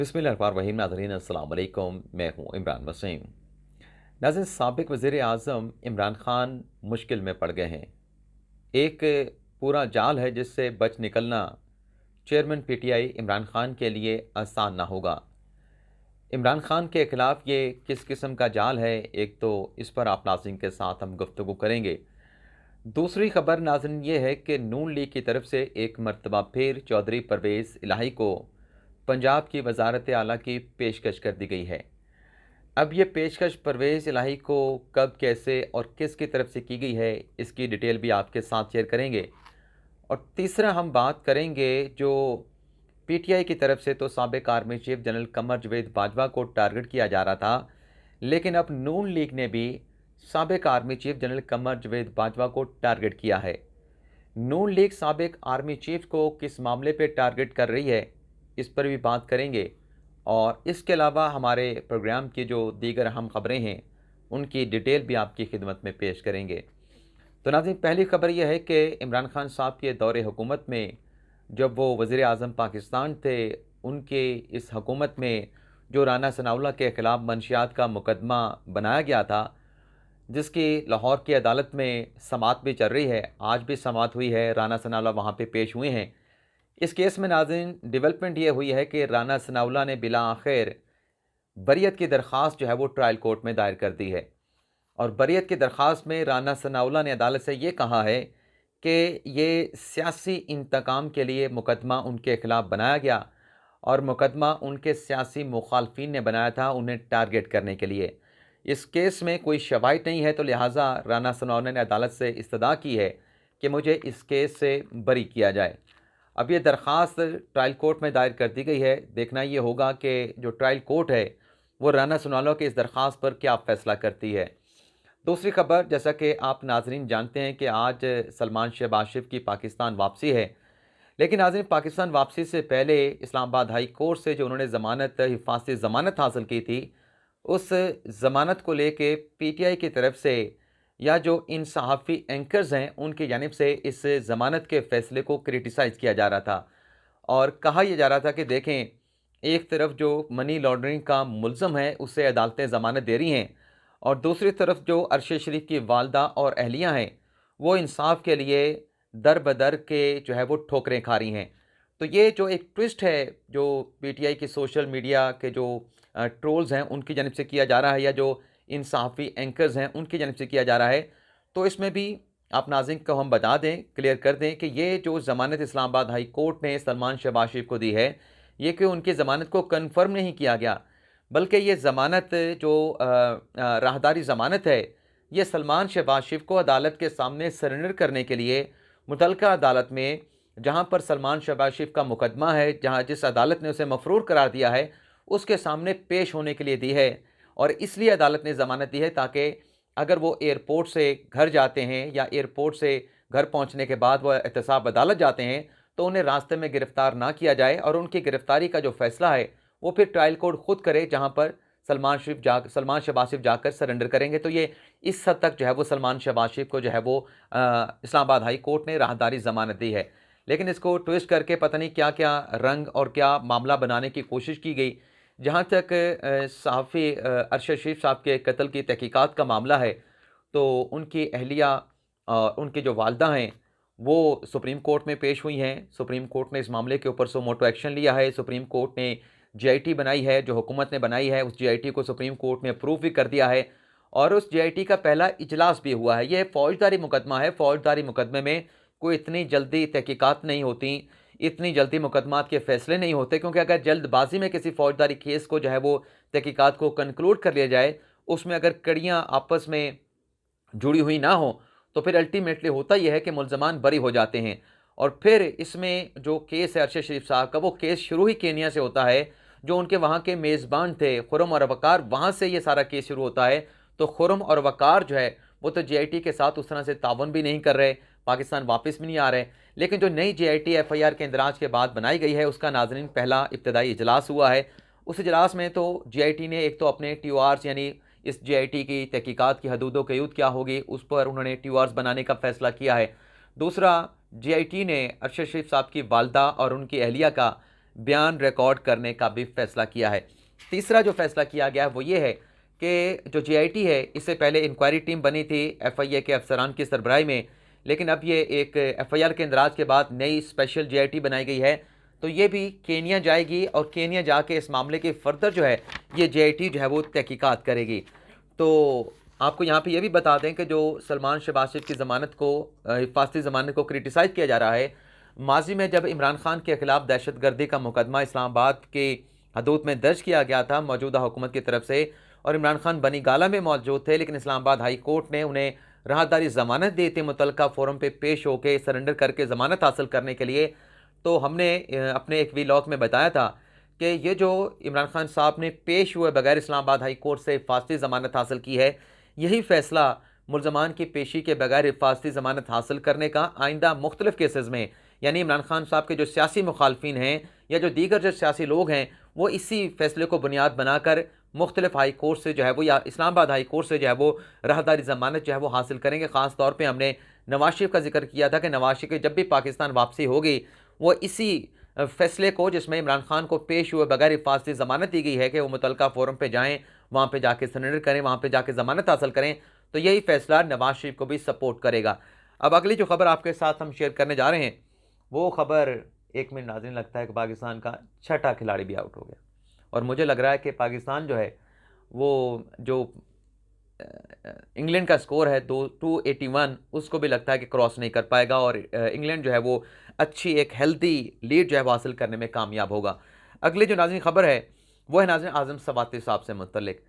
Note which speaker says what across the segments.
Speaker 1: बिस्मिल्लाहिर्रहमानिर्रहीम। नाज़रीन अस्सलाम वालेकुम। मैं हूँ इमरान वसीम। नाज़रीन, साबिक़ वज़ीर आज़म इमरान ख़ान मुश्किल में पड़ गए हैं। एक पूरा जाल है जिससे बच निकलना चेयरमैन पीटीआई इमरान ख़ान के लिए आसान ना होगा। इमरान ख़ान के ख़िलाफ़ ये किस किस्म का जाल है, एक तो इस पर आप नाज़रीन के साथ हम गुफ्तगू करेंगे। दूसरी खबर नाज़रीन ये है कि नून लीग की तरफ से एक मरतबा फिर चौधरी परवेज़ इलाही को पंजाब की वज़ारत आला की पेशकश कर दी गई है। अब ये पेशकश परवेज़ इलाही को कब, कैसे और किसकी तरफ से की गई है, इसकी डिटेल भी आपके साथ शेयर करेंगे। और तीसरा हम बात करेंगे जो पीटीआई की तरफ से तो साबिक़ आर्मी चीफ जनरल कमर जवेद बाजवा को टारगेट किया जा रहा था, लेकिन अब नून लीग ने भी साबिक़ आर्मी चीफ जनरल कमर जवेद बाजवा को टारगेट किया है। नून लीग साबिक़ आर्मी चीफ को किस मामले पे टारगेट कर रही है, इस पर भी बात करेंगे। और इसके अलावा हमारे प्रोग्राम की जो दीगर अहम ख़बरें हैं, उनकी डिटेल भी आपकी खिदमत में पेश करेंगे। तो नाज़रीन, पहली खबर यह है कि इमरान खान साहब के दौरे हुकूमत में जब वो वज़ीर आज़म पाकिस्तान थे, उनके इस हुकूमत में जो राना सनाउल्लाह के ख़िलाफ़ मंशियात का मुकदमा बनाया गया था, जिसकी लाहौर की अदालत में समाअत भी चल रही है, आज भी समाअत हुई है, राना सनाउल्लाह वहाँ पे पेश हुए हैं। इस केस में नाज़रीन डेवलपमेंट ये हुई है कि राना सनाउल्लाह ने बिला आखिर बरियत की दरख्वास्त जो है वो ट्रायल कोर्ट में दायर कर दी है। और बरियत की दरख्वास्त में राना सनाउल्लाह ने अदालत से ये कहा है कि ये सियासी इंतकाम के लिए मुकदमा उनके ख़िलाफ़ बनाया गया और मुकदमा उनके सियासी मुखालफिन ने बनाया था, उन्हें टारगेट करने के लिए। इस केस में कोई शवाहिद नहीं है, तो लिहाजा राना सनाउल्लाह ने अदालत से इस्तदा की है कि मुझे इस केस से बरी किया जाए। अब ये दरख्वास्त ट्रायल कोर्ट में दायर कर दी गई है। देखना ये होगा कि जो ट्रायल कोर्ट है वो राना सनाउल्लाह की इस दरख्वास्त पर क्या फ़ैसला करती है। दूसरी खबर, जैसा कि आप नाज़रीन जानते हैं कि आज सलमान शहबाज शरीफ की पाकिस्तान वापसी है, लेकिन नाज़रीन पाकिस्तान वापसी से पहले इस्लामाबाद हाई कोर्ट से जो उन्होंने ज़मानत, हिफाज़ती ज़मानत हासिल की थी, उस ज़मानत को लेके पीटीआई की तरफ से या जो इन सहाफ़ी एंकर्स हैं, उनकी जानिब से इस ज़मानत के फ़ैसले को क्रिटिसाइज़ किया जा रहा था। और कहा यह जा रहा था कि देखें, एक तरफ जो मनी लॉन्ड्रिंग का मुल्ज़म है, उसे अदालतें ज़मानत दे रही हैं, और दूसरी तरफ जो अरशद शरीफ की वालदा और अहलिया हैं, वो इंसाफ के लिए दर बदर के जो है वो ठोकरें खा रही हैं। तो ये जो एक ट्विस्ट है, जो पीटीआई की सोशल मीडिया के जो ट्रोल्स हैं, उनकी जानिब से किया जा रहा है, या जो इन सहाफ़ी एंकर्स हैं, उनकी जानिब से किया जा रहा है, तो इसमें भी आप नाज़रीन को हम बता दें, क्लियर कर दें कि ये जो ज़मानत इस्लामाबाद हाई कोर्ट ने सलमान शहबाज शरीफ को दी है, ये कि उनकी ज़मानत को कन्फर्म नहीं किया गया, बल्कि ये ज़मानत जो राहदारी ज़मानत है, ये सलमान शहबाज शरीफ को अदालत के सामने सरेंडर करने के लिए मुतल्लिका अदालत में, जहाँ पर सलमान शहबाज शरीफ का मुकदमा है, जहाँ जिस अदालत ने उसे मफरूर करार दिया है, उसके सामने पेश होने के लिए दी है। और इसलिए अदालत ने ज़मानत दी है ताकि अगर वो एयरपोर्ट से घर जाते हैं या एयरपोर्ट से घर पहुंचने के बाद वो एहतसाब अदालत जाते हैं, तो उन्हें रास्ते में गिरफ्तार ना किया जाए, और उनकी गिरफ्तारी का जो फैसला है वो फिर ट्रायल कोर्ट खुद करे, जहां पर सलमान शहबाज शरीफ जाकर सरेंडर करेंगे। तो ये इस हद तक जो है वो सलमान शहबाज शरीफ को जो है वो इस्लामाबाद हाई कोर्ट ने राहदारी ज़मानत दी है। लेकिन इसको ट्विस्ट करके पता नहीं क्या क्या रंग और क्या मामला बनाने की कोशिश की गई। जहाँ तक सहाफ़ी अरशद शरीफ साहब के कत्ल की तहकीकात का मामला है, तो उनकी अहलिया और उनकी जो वालदा हैं, वो सुप्रीम कोर्ट में पेश हुई हैं। सुप्रीम कोर्ट ने इस मामले के ऊपर सो मोटो एक्शन लिया है। सुप्रीम कोर्ट ने जीआईटी बनाई है, जो हुकूमत ने बनाई है, उस जीआईटी को सुप्रीम कोर्ट ने अप्रूव भी कर दिया है, और उस जीआईटी का पहला इजलास भी हुआ है। ये फ़ौजदारी मुकदमा है। फ़ौजदारी मुकदमे में कोई इतनी जल्दी तहकीकात नहीं होती, इतनी जल्दी मुकदमात के फ़ैसले नहीं होते, क्योंकि अगर जल्दबाजी में किसी फ़ौजदारी केस को जो है वो तहकीकात को कंक्लूड कर लिया जाए, उसमें अगर कड़ियाँ आपस में जुड़ी हुई ना हो, तो फिर अल्टीमेटली होता यह है कि मुल्ज़मान बरी हो जाते हैं। और फिर इसमें जो केस है अरशद शरीफ साहब का, वो केस शुरू ही केनिया से होता है। जो उनके वहाँ के मेज़बान थे खुर्रम और वक़ार, वहाँ से ये सारा केस शुरू होता है। तो खुर्रम और वक़ार जो है वो तो जीआईटी के साथ उस तरह से तावन भी नहीं कर रहे, पाकिस्तान वापस भी नहीं आ रहे। लेकिन जो नई जीआईटी एफआईआर के इंदराज के बाद बनाई गई है, उसका नाज़रीन पहला इब्तदाई इजलास हुआ है। उस इजलास में तो जीआईटी ने एक तो अपने टीओआर्स, यानी इस जीआईटी की तहकीकात की हदूद क़यूद क्या होगी, उस पर उन्होंने टीओआर्स बनाने का फ़ैसला किया है। दूसरा, जीआईटी ने अरशद शरीफ साहब की वालदा और उनकी अहलिया का बयान रिकॉर्ड करने का भी फैसला किया है। तीसरा जो फैसला किया गया है वो ये है कि जो JIT है, इससे पहले इंक्वायरी टीम बनी थी FIA के अफसरान की सरबराही में, लेकिन अब ये एक FIR के इंदराज के बाद नई स्पेशल JIT बनाई गई है। तो ये भी केनिया जाएगी और केनिया जाके इस मामले के फर्दर जो है ये JIT जो है वो तहकीकात करेगी। तो आपको यहाँ पे ये भी बता दें कि जो सलमान शहबाज की ज़मानत को, हिफाजती ज़मानत को क्रिटिसाइज़ किया जा रहा है, माजी में जब इमरान खान के खिलाफ दहशतगर्दी का मुकदमा इस्लामाबाद की हदूद में दर्ज किया गया था मौजूदा हुकूमत की तरफ से, और इमरान खान बनी गाला में मौजूद थे, लेकिन इस्लामाबाद हाई कोर्ट ने उन्हें राहदारी ज़मानत दी थी मुतलका फोरम पे पेश होकर सरेंडर करके ज़मानत हासिल करने के लिए। तो हमने अपने एक वीलॉग में बताया था कि ये जो इमरान खान साहब ने पेश हुए बगैर इस्लामाबाद हाई कोर्ट से हिफाजती ज़मानत हासिल की है, यही फ़ैसला मुलजमान की पेशी के बगैर हिफाजती ज़मानत हासिल करने का आइंदा मुख्तलिफ केसेस में, यानी इमरान खान साहब के जो सियासी मुखालफिन हैं या जो दीगर जो सियासी लोग हैं, वो इसी फैसले को बुनियाद बनाकर मुख्तलिफ हाई कोर्ट से जो है वो, या इस्लामाबाद हाई कोर्ट से जो है वो राहदारी ज़मानत जो है वो हासिल करेंगे। ख़ास तौर पर हमने नवाज शरीफ का जिक्र किया था कि नवाज शरीफ की जब भी पाकिस्तान वापसी होगी, वो इसी फैसले को, जिसमें इमरान खान को पेश हुए बगैर हिफाजती ज़मानत दी गई है कि वो मुतलका फोरम पे जाएँ, वहाँ पे जाके सरेंडर करें, वहाँ पे जाके ज़मानत हासिल करें, तो यही फैसला नवाज शरीफ को भी सपोर्ट करेगा। अब अगली जो खबर आपके साथ हम शेयर करने जा रहे हैं, वो खबर, एक मिनट नाज़रीन, लगता है कि पाकिस्तान का छठा खिलाड़ी भी आउट हो गया, और मुझे लग रहा है कि पाकिस्तान जो है वो जो इंग्लैंड का स्कोर है 281, उसको भी लगता है कि क्रॉस नहीं कर पाएगा, और इंग्लैंड जो है वो अच्छी एक हेल्दी लीड जो है वो हासिल करने में कामयाब होगा। अगली जो नाज़रीन खबर है वो है नाज़रीन आज़म सवाती साहब से मुतल्लिक।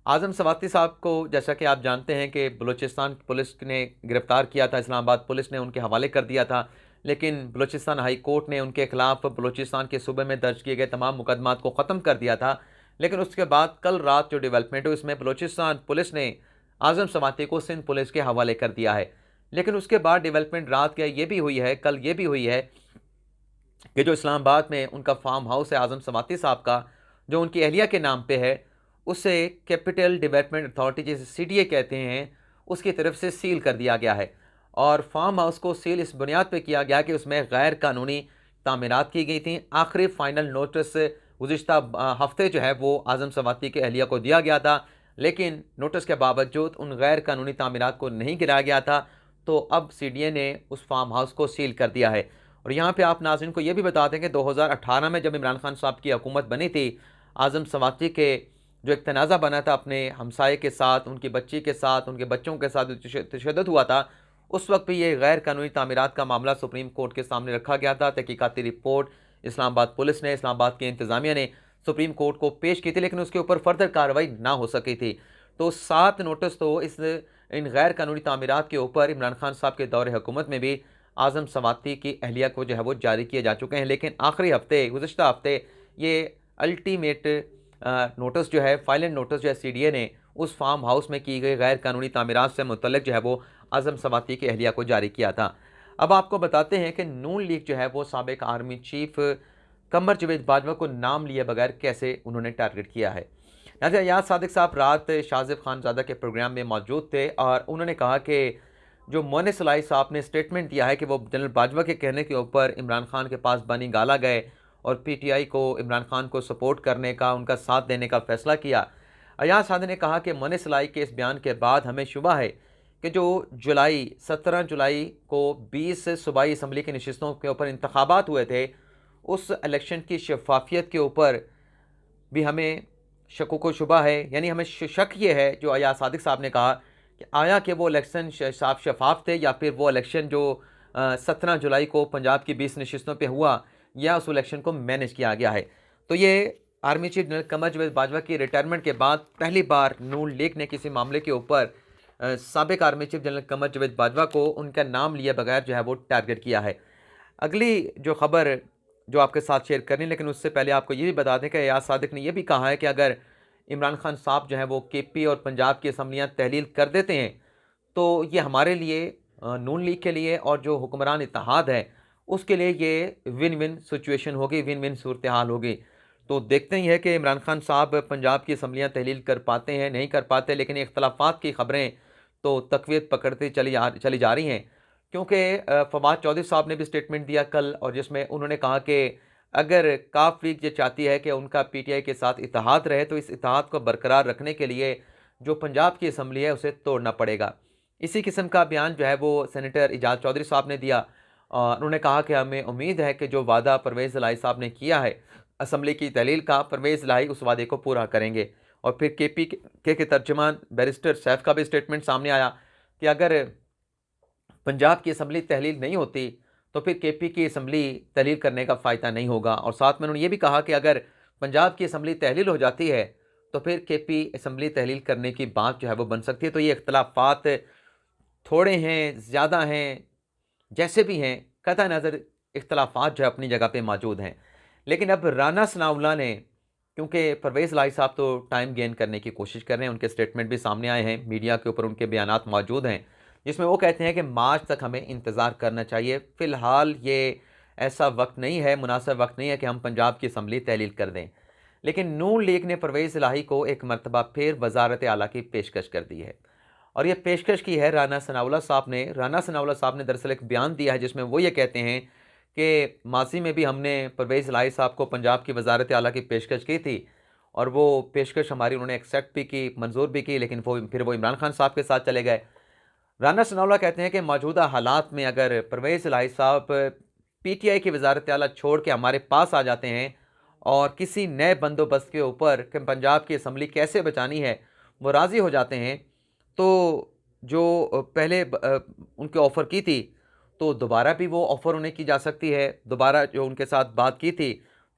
Speaker 1: आज़म सवाती साहब को जैसा कि आप जानते हैं कि बलूचिस्तान पुलिस ने गिरफ़्तार किया था, इस्लामाबाद पुलिस ने उनके हवाले कर दिया था, लेकिन बलूचिस्तान हाई कोर्ट ने उनके खिलाफ बलूचिस्तान के सूबे में दर्ज किए गए तमाम मुकदमात को ख़त्म कर दिया था। लेकिन उसके बाद कल रात जो डेवलपमेंट हुई, इसमें बलूचिस्तान पुलिस ने आज़म सवाती को सिंध पुलिस के हवाले कर दिया है। लेकिन उसके बाद डेवलपमेंट रात क्या ये भी हुई है, कल ये भी हुई है कि जो इस्लामाबाद में उनका फार्म हाउस है आज़म सवाती साहब का, जो उनकी अहलिया के नाम पे है, उसे कैपिटल डेवलपमेंट अथॉरिटी, जिसे CDA कहते हैं, उसकी तरफ से सील कर दिया गया है। और फार्म हाउस को सील इस बुनियाद पे किया गया कि उसमें गैर कानूनी तामीरात की गई थी। आखिरी फाइनल नोटिस गुज़िश्ता हफ्ते जो है वो आज़म सवाती के अहलिया को दिया गया था, लेकिन नोटिस के बावजूद उन गैर कानूनी तामीरात को नहीं गिराया गया था। तो अब CDA ने उस फार्म हाउस को सील कर दिया है। और यहाँ पे आप नाज़रीन को ये भी बता दें कि 2018 में जब इमरान खान साहब की हुकूमत बनी थी, आज़म सवाती के जो एक तनाज़ा बना था अपने हमसाये के साथ, उनकी बच्ची के साथ, उनके बच्चों के साथ तशद्दुद हुआ था, उस वक्त भी ये गैर कानूनी तामीरात का मामला सुप्रीम कोर्ट के सामने रखा गया था। तहकीकाती रिपोर्ट इस्लामाबाद पुलिस ने, इस्लामाबाद की इंतज़ामिया ने सुप्रीम कोर्ट को पेश की थी, लेकिन उसके ऊपर फर्दर कार्रवाई ना हो सकी थी। तो 7 नोटिस तो इन गैर कानूनी तामीरात के ऊपर इमरान खान साहब के दौरे हुकूमत में भी आज़म सवाती की अहलिया को जो है वो जारी किए जा चुके हैं। लेकिन आखिरी हफ्ते, गुज़िश्ता हफ्ते, ये अल्टीमेट नोटिस जो है, फाइनल नोटिस जो है, CDA ने उस फार्म हाउस में की गई गैर कानूनी तामीरात से मुतल्लिक जो है वो आज़म सवाती की अहलिया को जारी किया था। अब आपको बताते हैं कि नून लीग जो है वो साबिक आर्मी चीफ कमर जावेद बाजवा को नाम लिए बगैर कैसे उन्होंने टारगेट किया है। नाज़रीन, अयाज सादिक साहब रात शाज़िब खानज़ादा के प्रोग्राम में मौजूद थे और उन्होंने कहा कि जो मोनिस सलाई साहब ने स्टेटमेंट दिया है कि वो जनरल बाजवा के कहने के ऊपर इमरान खान के पास बनी गाला गए और PTI को इमरान खान को सपोर्ट करने का, उनका साथ देने का फ़ैसला किया। अयाज सादिक ने कहा कि मोनिस सलाई के इस बयान के बाद हमें शुबा है कि जो 17 जुलाई को 20 सूबाई असम्बली की नशिस्तों के ऊपर इंतखाबात हुए थे, उस इलेक्शन की शफाफियत के ऊपर भी हमें शक शुबा है। यानी हमें शक ये है, जो अयाज सादिक साहब ने कहा, कि आया कि वो इलेक्शन साफ शफाफ थे या फिर वो इलेक्शन जो 17 जुलाई को पंजाब की 20 नशिस्तों पे हुआ, या उस इलेक्शन को मैनेज किया गया है। तो ये army chief general Qamar Javed Bajwa की रिटायरमेंट के बाद पहली बार नून लीग ने किसी मामले के ऊपर साबिक army chief general Qamar Javed Bajwa को उनका नाम लिए बगैर जो है वो टारगेट किया है। अगली जो खबर जो आपके साथ शेयर करनी, लेकिन उससे पहले आपको ये भी बता दें कि अयाज सादिक ने यह भी कहा है कि अगर इमरान खान साहब जो है वो KP और पंजाब की असम्बलियाँ तहलील कर देते हैं, तो ये हमारे लिए, नून लीग के लिए और जो हुक्मरान इत्तेहाद है उसके लिए ये विन विन सिचुएशन होगी, विन विन सूरत हाल होगी। तो देखते ही है कि इमरान खान साहब पंजाब की असम्बलियाँ तहलील कर पाते हैं, नहीं कर पाते, लेकिन इख्तलाफात की खबरें तो तक़वियत पकड़ती चली जा रही हैं। क्योंकि फवाद चौधरी साहब ने भी स्टेटमेंट दिया कल, और जिसमें उन्होंने कहा कि अगर काफ लीग ये चाहती है कि उनका पीटीआई के साथ इत्तेहाद रहे, तो इस इत्तेहाद को बरकरार रखने के लिए जो पंजाब की असम्बली है उसे तोड़ना पड़ेगा। इसी किस्म का बयान जो है वो सेनेटर एजाज चौधरी साहब ने दिया। उन्होंने कहा कि हमें उम्मीद है कि जो वादा परवेज़ इलाही साहब ने किया है असम्बली की तहलील का, परवेज़ इलाही उस वादे को पूरा करेंगे। और फिर के तर्जुमान बैरिस्टर सैफ का भी स्टेटमेंट सामने आया कि अगर पंजाब की असम्बली तहलील नहीं होती तो फिर केपी की असम्बली तहलील करने का फ़ायदा नहीं होगा। और साथ में उन्होंने ये भी कहा कि अगर पंजाब की असम्बली तहलील हो जाती है तो फिर केपी असम्बली तहलील करने की बात जो है वो बन सकती है। तो ये इख्तलाफात थोड़े हैं, ज़्यादा हैं, जैसे भी हैं, कतई नज़र इख्तलाफात जो है अपनी जगह पे मौजूद हैं। लेकिन अब राना सनाउल्लाह ने, क्योंकि परवेज़ इलाही साहब तो टाइम गेन करने की कोशिश कर रहे हैं, उनके स्टेटमेंट भी सामने आए हैं, मीडिया के ऊपर उनके बयानात मौजूद हैं, जिसमें वो कहते हैं कि मार्च तक हमें इंतज़ार करना चाहिए। फ़िलहाल ये ऐसा वक्त नहीं है, मुनासिब वक्त नहीं है कि हम पंजाब की असम्बली तहलील कर दें। लेकिन नून लीग ने परवेज़ इलाही को एक मरतबा फिर वज़ारत आला की पेशकश कर दी है, और ये पेशकश की है राना सनाउल्लाह साहब ने। राना सनाउल्लाह साहब ने दरअसल एक बयान दिया है जिसमें वो ये कहते हैं कि माजी में भी हमने परवेज़ इलाही साहब को पंजाब की वज़ारत आला की पेशकश की थी, और वो पेशकश हमारी उन्होंने एक्सेप्ट भी की, मंजूर भी की, लेकिन फिर वो इमरान खान साहब के साथ चले गए। राना सनाउल्लाह कहते हैं कि मौजूदा हालात में अगर परवेज़ इलाही साहब पीटीआई की वज़ारत आला छोड़ के हमारे पास आ जाते हैं और किसी नए बंदोबस्त के ऊपर कि पंजाब की असम्बली कैसे बचानी है वो राज़ी हो जाते हैं, तो जो पहले उनके ऑफ़र की थी, तो दोबारा भी वो ऑफ़र उन्हें की जा सकती है। दोबारा जो उनके साथ बात की थी,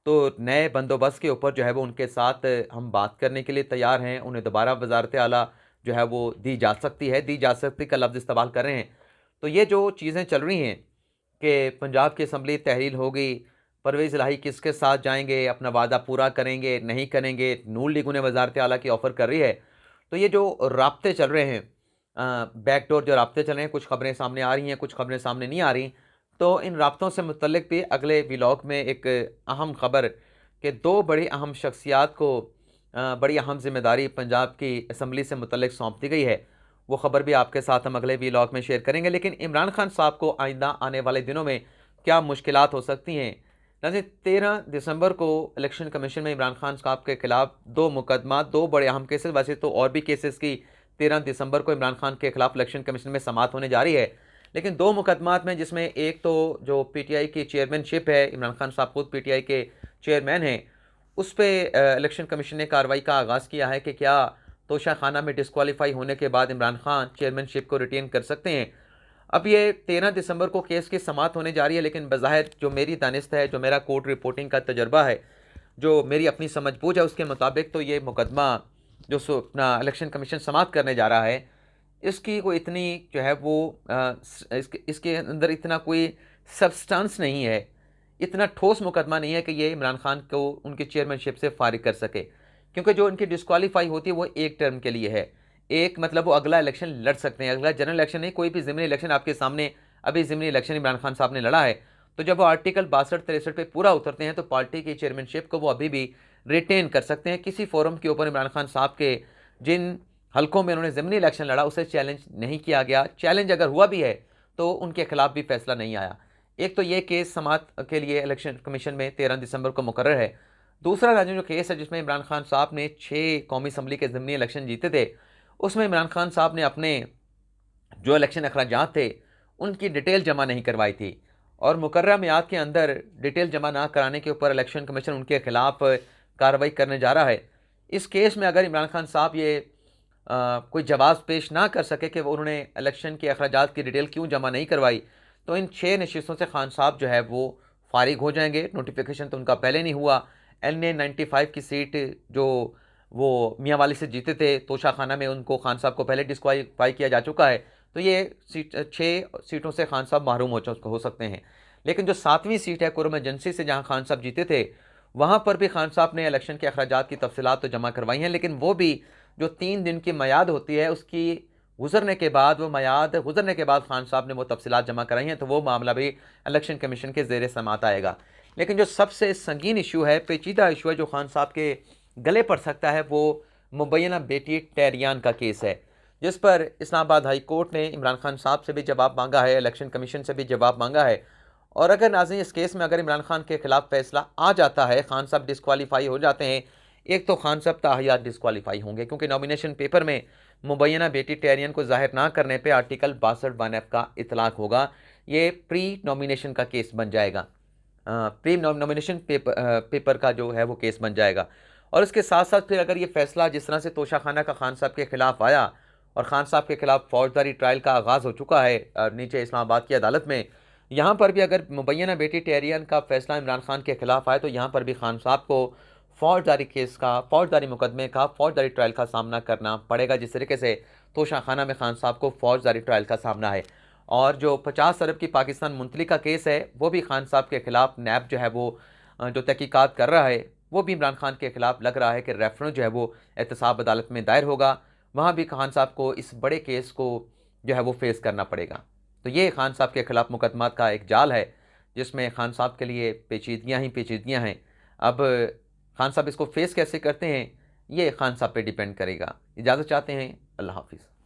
Speaker 1: तो नए बंदोबस्त के ऊपर जो है वो उनके साथ हम बात करने के लिए तैयार हैं। उन्हें दोबारा वज़ारत आला जो है वो दी जा सकती है, दी जा सकती का लफ्ज़ इस्तेमाल कर रहे हैं। तो ये जो चीज़ें चल रही हैं कि पंजाब की असम्बली तहलील होगी, परवेज़ इलाही किसके साथ जाएँगे, अपना वादा पूरा करेंगे, नहीं करेंगे, नून लीग उन्हें वज़ारत आला की ऑफ़र कर रही है। तो ये जो राब्ते चल रहे हैं, बैकडोर जो राब्ते चल रहे हैं, कुछ खबरें सामने आ रही हैं, कुछ खबरें सामने नहीं आ रही। तो इन राब्तों से मुतल्लिक भी अगले व्लॉग में एक अहम खबर कि 2 बड़ी अहम शख्सियात को बड़ी अहम ज़िम्मेदारी पंजाब की असम्बली से मुतल्लिक सौंप दी गई है। वो खबर भी आपके साथ हम अगले व्लॉग में शेयर करेंगे। लेकिन इमरान खान साहब को आइंदा आने वाले दिनों में क्या मुश्किलात हो सकती हैं? नाज़रीन, 13 दिसंबर को इलेक्शन कमीशन में इमरान खान साहब के खिलाफ 2 मुकदमा, 2 बड़े अहम केसेस, वैसे तो और भी केसेस की 13 दिसंबर को इमरान खान के खिलाफ इलेक्शन कमीशन में समाअत होने जा रही है। लेकिन 2 मुकदमात में, जिसमें एक तो जो पीटीआई की चेयरमैनशिप है, इमरान खान साहब खुद पीटीआई के चेयरमैन हैं, उस पे इलेक्शन कमीशन ने कार्रवाई का आगाज़ किया है कि क्या तोशाखाना में डिस्क्वालीफाई होने के बाद इमरान खान चेयरमैनशिप को रिटेन कर सकते हैं। अब ये 13 दिसंबर को केस की समाअत होने जा रही है, लेकिन बज़ाहिर जो मेरी दानिस्त है, जो मेरा कोर्ट रिपोर्टिंग का तजर्बा है, जो मेरी अपनी समझ-बूझ है, उसके मुताबिक तो ये मुकदमा जो अपना इलेक्शन कमीशन समाअत करने जा रहा है, इसकी कोई इतनी जो है वो इसके अंदर इतना कोई सब्सटेंस नहीं है, इतना ठोस मुकदमा नहीं है कि ये इमरान खान को उनकी चेयरमैनशिप से फारिग कर सके। क्योंकि जो इनकी डिस्क्वालीफाई होती है वो एक टर्म के लिए है। एक मतलब वो अगला इलेक्शन लड़ सकते हैं, अगला जनरल इलेक्शन नहीं, कोई भी ज़िमनी इलेक्शन आपके सामने, अभी ज़िमनी इलेक्शन इमरान खान साहब ने लड़ा है। तो जब वो आर्टिकल 62-63 पे पूरा उतरते हैं तो पार्टी की चेयरमैनशिप को वो अभी भी रिटेन कर सकते हैं। किसी फोरम के ऊपर इमरान खान साहब के जिन हलकों में उन्होंने ज़िमनी इलेक्शन लड़ा उसे चैलेंज नहीं किया गया। चैलेंज अगर हुआ भी है तो उनके खिलाफ भी फैसला नहीं आया। एक तो ये केस समाअत के लिए इलेक्शन कमीशन में 13 दिसंबर को मुकर्रर है। दूसरा नाज़रीन जो केस है जिसमें इमरान खान साहब ने 6 कौमी असम्बली के ज़िमनी इलेक्शन जीते थे, उसमें इमरान खान साहब ने अपने जो इलेक्शन अखराजात थे उनकी डिटेल जमा नहीं करवाई थी, और मुकर्ररा मियाद के अंदर डिटेल जमा ना कराने के ऊपर इलेक्शन कमीशन उनके खिलाफ कार्रवाई करने जा रहा है। इस केस में अगर इमरान खान साहब ये कोई जवाब पेश ना कर सके कि वो उन्होंने इलेक्शन के अखराजात की डिटेल क्यों जमा नहीं करवाई, तो इन 6 नशिस्तों से खान साहब जो है वो फारिग हो जाएंगे। नोटिफिकेशन तो उनका पहले नहीं हुआ। LA 95 की सीट जो वो मियाँ वाली से जीते थे तोशाखाना में, उनको खान साहब को पहले डिस्क्वालीफाई किया जा चुका है। तो ये 6 सीटों से खान साहब महरूम हो सकते हैं। लेकिन जो 7वीं सीट है कुर्म एजेंसी से, जहाँ खान साहब जीते थे, वहाँ पर भी खान साहब ने इलेक्शन के अखराजात की तफसीलात तो जमा करवाई हैं, लेकिन वो भी जो 3 दिन की मियाद होती है उसकी गुजरने के बाद, वो मियाद गुजरने के बाद खान साहब ने वो तफसीलात जमा कराई हैं, तो वो मामला भी इलेक्शन कमीशन के ज़ेर समाअत आएगा। लेकिन जो सबसे संगीन इशू है, पेचीदा इशू है, जो खान साहब के गले पड़ सकता है, वो मुबैना बेटी टैरियान का केस है, जिस पर इस्लामाबाद हाई कोर्ट ने इमरान खान साहब से भी जवाब मांगा है, इलेक्शन कमीशन से भी जवाब मांगा है, और अगर नाज़रीन इस केस में अगर इमरान खान के खिलाफ फैसला आ जाता है, खान साहब डिस्क्वालीफाई हो जाते हैं, एक तो खान साहब ताहयात डिस्क्वालीफाई होंगे क्योंकि नॉमिनेशन पेपर में मुबैना वेजिटेरियन को जाहिर ना करने पे आर्टिकल 62(1)(f) का इतलाक होगा। ये प्री नॉमिनेशन का केस बन जाएगा। प्री नॉमिनेशन पेपर का जो है वो केस बन जाएगा। और इसके साथ साथ फिर अगर ये फैसला जिस तरह से तोशाखाना का खान साहब के खिलाफ आया और खान साहब के खिलाफ फौजदारी ट्रायल का आगाज़ हो चुका है नीचे इस्लामाबाद की अदालत में, यहाँ पर भी अगर मुबैना वेजिटेरियन का फैसला इमरान खान के खिलाफ आए तो यहाँ पर भी खान साहब को फौजदारी केस का, फौजदारी मुकदमे का, फौजदारी ट्रायल का सामना करना पड़ेगा, जिस तरीके से तोशाखाना में खान साहब को फौजदारी ट्रायल का सामना है। और जो 50 अरब की पाकिस्तान मुंतली का केस है वो भी खान साहब के खिलाफ नैब जो है वो जो तहकीकात कर रहा है वो भी इमरान खान के खिलाफ लग रहा है कि रेफरेंस जो है वो एहतसाब अदालत में दायर होगा। वहाँ भी खान साहब को इस बड़े केस को जो है वो फेस करना पड़ेगा। तो ये खान साहब के खिलाफ मुकदमात का एक जाल है जिसमें खान साहब के लिए पेचीदगियाँ ही पेचीदगियाँ हैं। अब खान साहब इसको फेस कैसे करते हैं ये खान साहब पे डिपेंड करेगा। इजाज़त चाहते हैं, अल्लाह हाफिज़।